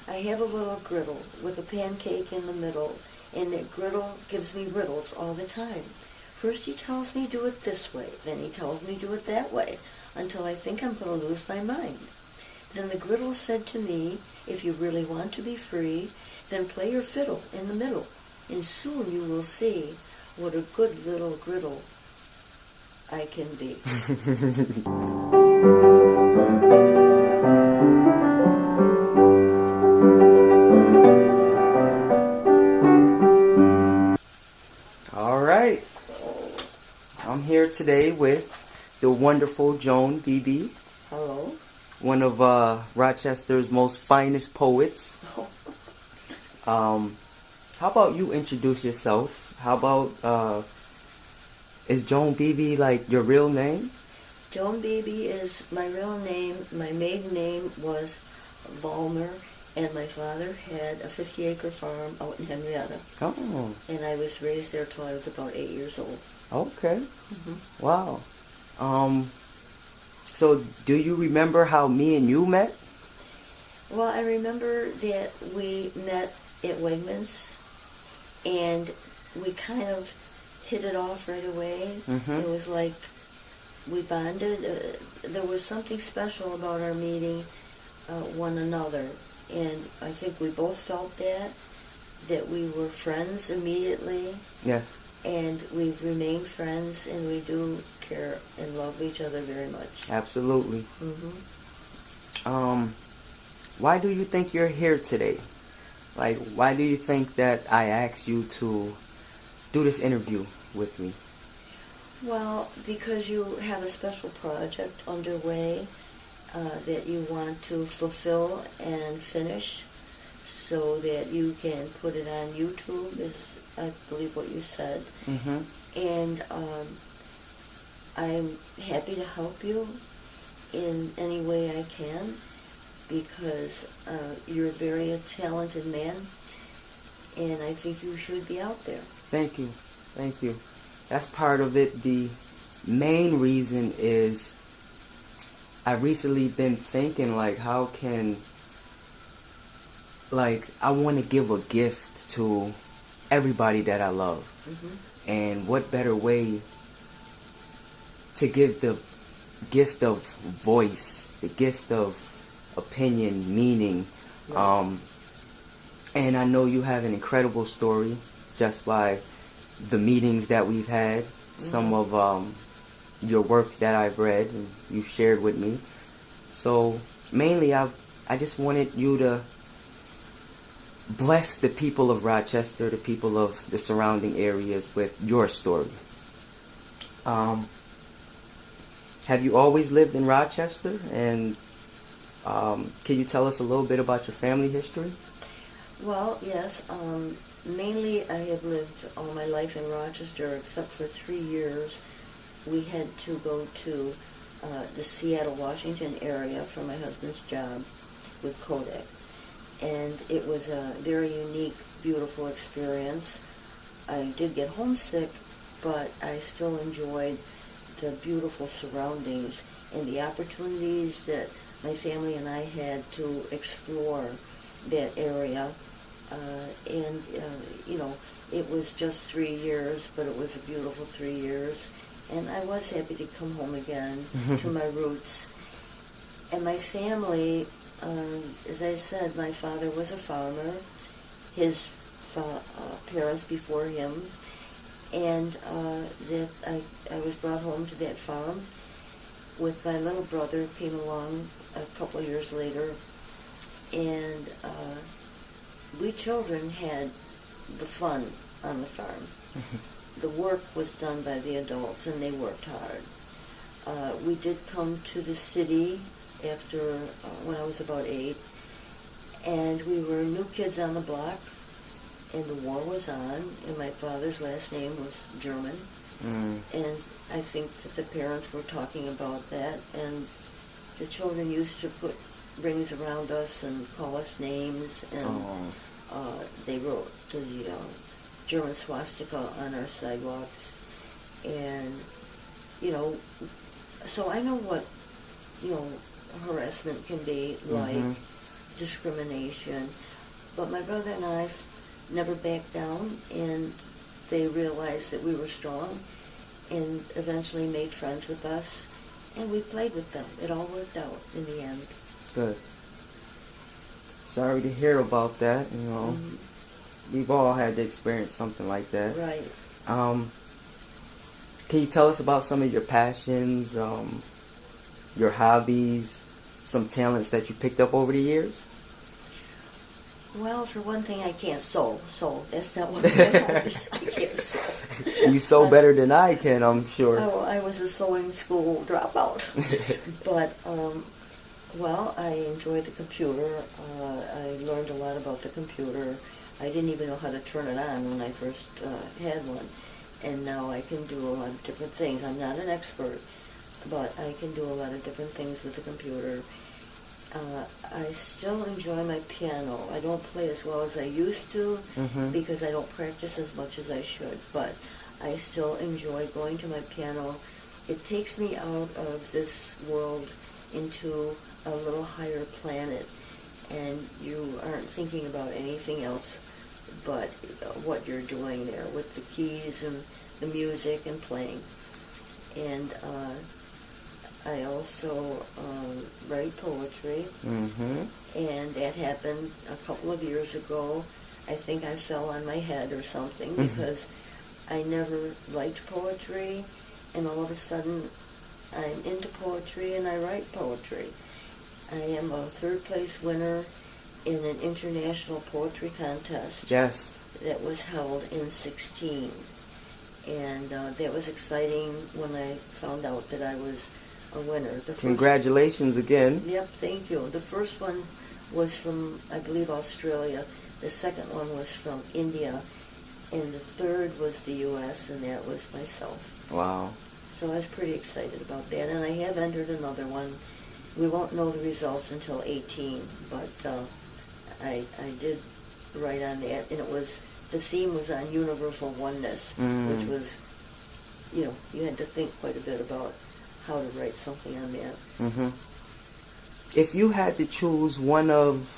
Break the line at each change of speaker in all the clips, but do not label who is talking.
I have a little griddle with a pancake in the middle, and that griddle gives me riddles all the time. First he tells me do it this way, then he tells me do it that way, until I think I'm going to lose my mind. Then the griddle said to me, if you really want to be free, then play your fiddle in the middle, and soon you will see what a good little griddle I can be.
All right. I'm here today with the wonderful Joan, BeeBe.
Hello.
One of Rochester's most finest poets. How about you introduce yourself? How about, is Joan BeeBe like your real name?
Joan BeeBe is my real name. My maiden name was Balmer, and my father had a 50-acre farm out in Henrietta.
Oh.
And I was raised there till I was about 8 years old.
Okay.
Mm-hmm.
Wow. So do you remember how me and you met?
Well, I remember that we met at Wegmans, and we kind of hit it off right away.
Mm-hmm.
It was like we bonded. There was something special about our meeting one another, and I think we both felt that we were friends immediately.
Yes.
And we've remained friends, and we do care and love each other very much.
Absolutely.
Mm-hmm.
Why do you think you're here today? Like, why do you think that I asked you to do this interview with me?
Well, because you have a special project underway that you want to fulfill and finish so that you can put it on YouTube, is I believe what you said.
Mm-hmm.
And I'm happy to help you in any way I can, because you're a very talented man, and I think you should be out there.
Thank you. Thank you. That's part of it. The main reason is I recently been thinking, like, how can, like, I want to give a gift to everybody that I love.
Mm-hmm.
And what better way to give the gift of voice, the gift of opinion, meaning.
Right.
And I know you have an incredible story just by the meetings that we've had, mm-hmm. some of your work that I've read and you shared with me. So mainly I just wanted you to bless the people of Rochester, the people of the surrounding areas with your story. Have you always lived in Rochester? And can you tell us a little bit about your family history?
Well, yes. Mainly I have lived all my life in Rochester, except for 3 years. We had to go to the Seattle, Washington area for my husband's job with Kodak. And it was a very unique, beautiful experience. I did get homesick, but I still enjoyed the beautiful surroundings and the opportunities that my family and I had to explore that area. It was just 3 years, but it was a beautiful 3 years. And I was happy to come home again to my roots. And my family, as I said, my father was a farmer, his parents before him, and that I was brought home to that farm with my little brother, came along a couple of years later, and we children had the fun on the farm. The work was done by the adults, and they worked hard. We did come to the city after, when I was about 8, and we were new kids on the block, and the war was on, and my father's last name was German, and I think that the parents were talking about that, and the children used to put rings around us and call us names, and they wrote the German swastika on our sidewalks, and, so I know what, harassment can be like, discrimination. But my brother and I never backed down, and they realized that we were strong and eventually made friends with us, and we played with them. It all worked out in the end.
Good. Sorry to hear about that, you know. We've all had to experience something like that.
Right.
Can you tell us about some of your passions, your hobbies, some talents that you picked up over the years?
Well, for one thing, I can't sew, so that's not one of my hobbies. I can't sew.
You sew better than I can, I'm sure.
Oh, I was a sewing school dropout. But, well, I enjoyed the computer. I learned a lot about the computer. I didn't even know how to turn it on when I first had one. And now I can do a lot of different things. I'm not an expert, but I can do a lot of different things with the computer. I still enjoy my piano. I don't play as well as I used to because I don't practice as much as I should, but I still enjoy going to my piano. It takes me out of this world into a little higher planet, and you aren't thinking about anything else but what you're doing there with the keys and the music and playing. And I also write poetry, and that happened a couple of years ago. I think I fell on my head or something because I never liked poetry, and all of a sudden I'm into poetry and I write poetry. I am a third place winner in an international poetry contest.
Yes.
That was held in 16. And that was exciting when I found out that I was a winner.
Congratulations again.
Yep, thank you. The first one was from, I believe, Australia. The second one was from India. And the third was the U.S., and that was myself.
Wow.
So I was pretty excited about that. And I have entered another one. We won't know the results until 18, but I did write on that. And the theme was on universal oneness, which was, you had to think quite a bit about how to write something on that.
If you had to choose one of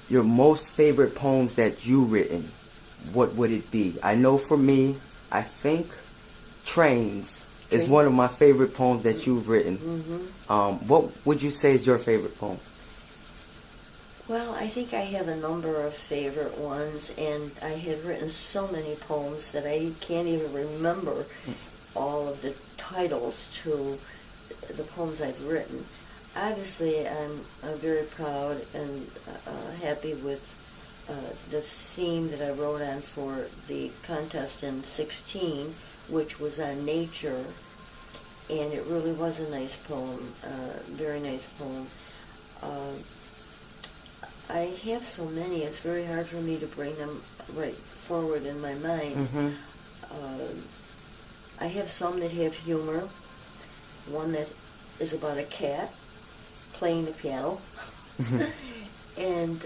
your most favorite poems that you've written, what would it be? I know for me, I think Trains is one of my favorite poems that you've written. What would you say is your favorite poem?
Well, I think I have a number of favorite ones, and I have written so many poems that I can't even remember all of the titles to the poems I've written. Obviously, I'm very proud and happy with the theme that I wrote on for the contest in 16, which was on nature, and it really was a nice poem, very nice poem. I have so many, it's very hard for me to bring them right forward in my mind. I have some that have humor, one that is about a cat playing the piano, and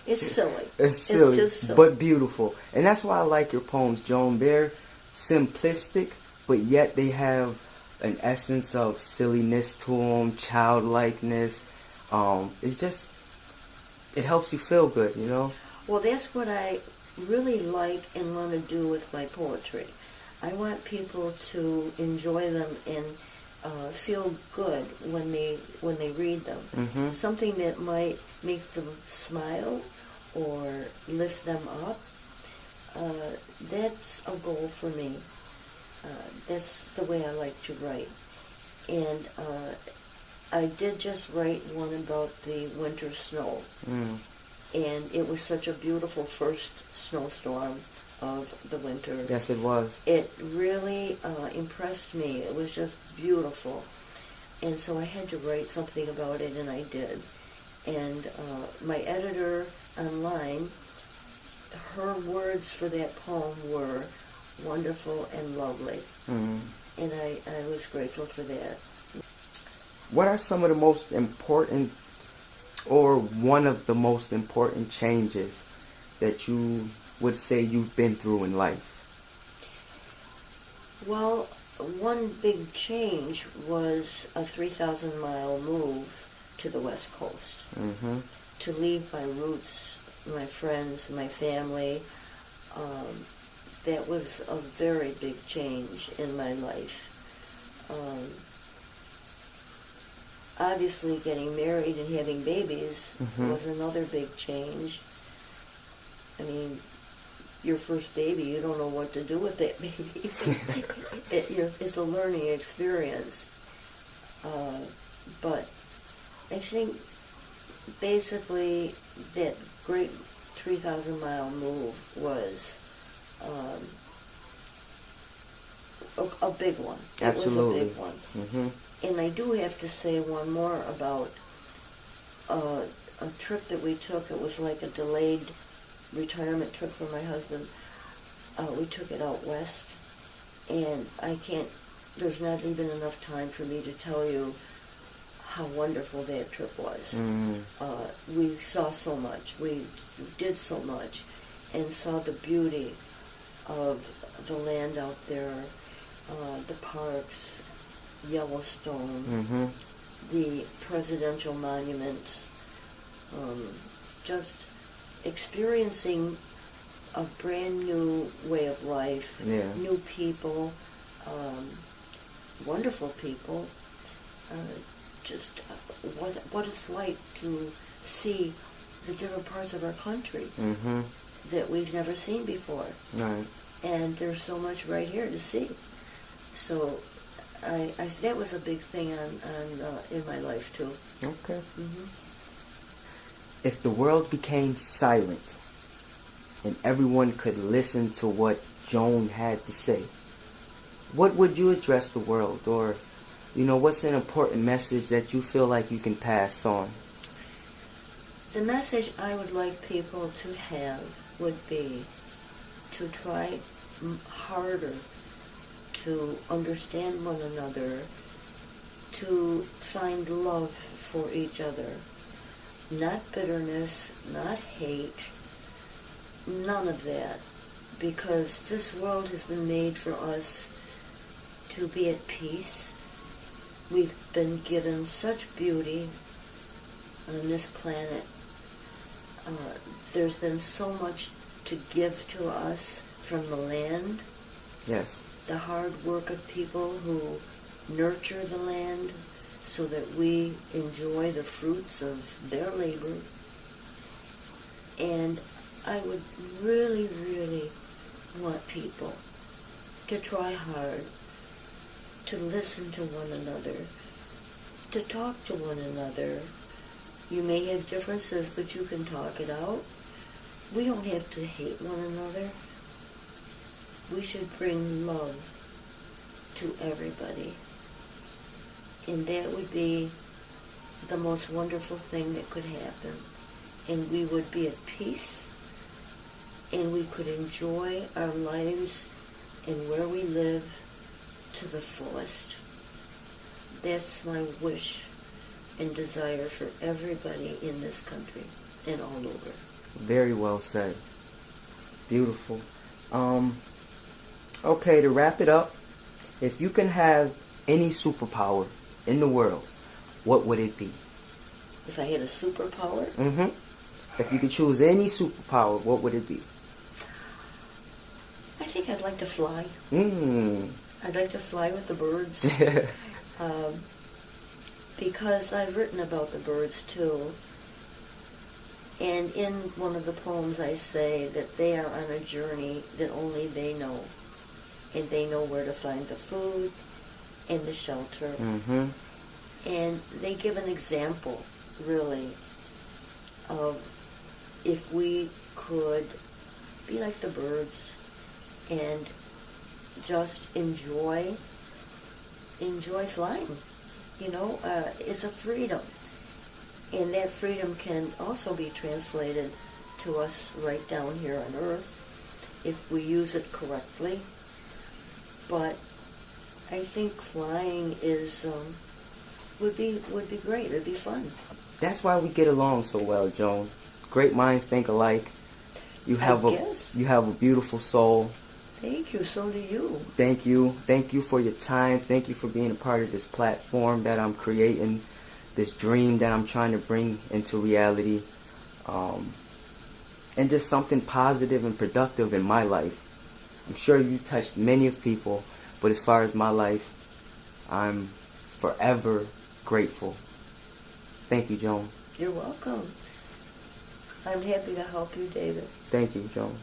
it's silly.
It's silly,
just silly,
but beautiful. And that's why I like your poems, Joan. They're simplistic, but yet they have an essence of silliness to them, childlikeness. It's just, it helps you feel good, you know?
Well, that's what I really like and want to do with my poetry. I want people to enjoy them and feel good when they read them. Something that might make them smile or lift them up. That's a goal for me. That's the way I like to write. And I did just write one about the winter snow. And it was such a beautiful first snowstorm of the winter.
Yes, it was.
It really impressed me. It was just beautiful. And so I had to write something about it, and I did. And my editor online, her words for that poem were wonderful and lovely. And I was grateful for that.
What are some of the most important, or one of the most important changes that you would say you've been through in life?
Well, one big change was a 3,000-mile move to the West Coast.
Mm-hmm.
To leave my roots, my friends, my family. That was a very big change in my life. Obviously, getting married and having babies was another big change. I mean, your first baby, you don't know what to do with that baby. It's a learning experience. But I think basically that great 3,000-mile move was a big one.
Absolutely.
It was a big one.
Mm-hmm.
And I do have to say one more about a trip that we took. It was like a delayed retirement trip for my husband. We took it out west, and there's not even enough time for me to tell you how wonderful that trip was. We saw so much. We did so much and saw the beauty of the land out there, the parks, Yellowstone, the presidential monuments, just experiencing a brand new way of life, new people, wonderful people, just what it's like to see the different parts of our country that we've never seen before.
Right.
And there's so much right here to see. So I that was a big thing in my life too.
Okay. If the world became silent and everyone could listen to what Joan had to say, what would you address the world? Or, what's an important message that you feel like you can pass on?
The message I would like people to have would be to try harder to understand one another, to find love for each other. Not bitterness, not hate, none of that. Because this world has been made for us to be at peace. We've been given such beauty on this planet. There's been so much to give to us from the land.
Yes.
The hard work of people who nurture the land so that we enjoy the fruits of their labor. And I would really, really want people to try hard to listen to one another, to talk to one another. You may have differences, but you can talk it out. We don't have to hate one another. We should bring love to everybody. And that would be the most wonderful thing that could happen. And we would be at peace, and we could enjoy our lives and where we live to the fullest. That's my wish and desire for everybody in this country and all over.
Very well said. Beautiful. Okay, to wrap it up, if you can have any superpower in the world, what would it be?
If I had a superpower?
If you could choose any superpower, what would it be?
I think I'd like to fly. I'd like to fly with the birds. Because I've written about the birds too. And in one of the poems I say that they are on a journey that only they know. And they know where to find the food and the shelter. And they give an example, really, of if we could be like the birds and just enjoy flying. It's a freedom. And that freedom can also be translated to us right down here on Earth if we use it correctly. But I think flying would be great. It'd be fun.
That's why we get along so well, Joan. Great minds think alike. You have a beautiful soul.
Thank you. So do you.
Thank you. Thank you for your time. Thank you for being a part of this platform that I'm creating. this dream that I'm trying to bring into reality, and just something positive and productive in my life. I'm sure you touched many of people, but as far as my life, I'm forever grateful. Thank you, Joan.
You're welcome. I'm happy to help you, David.
Thank you, Joan.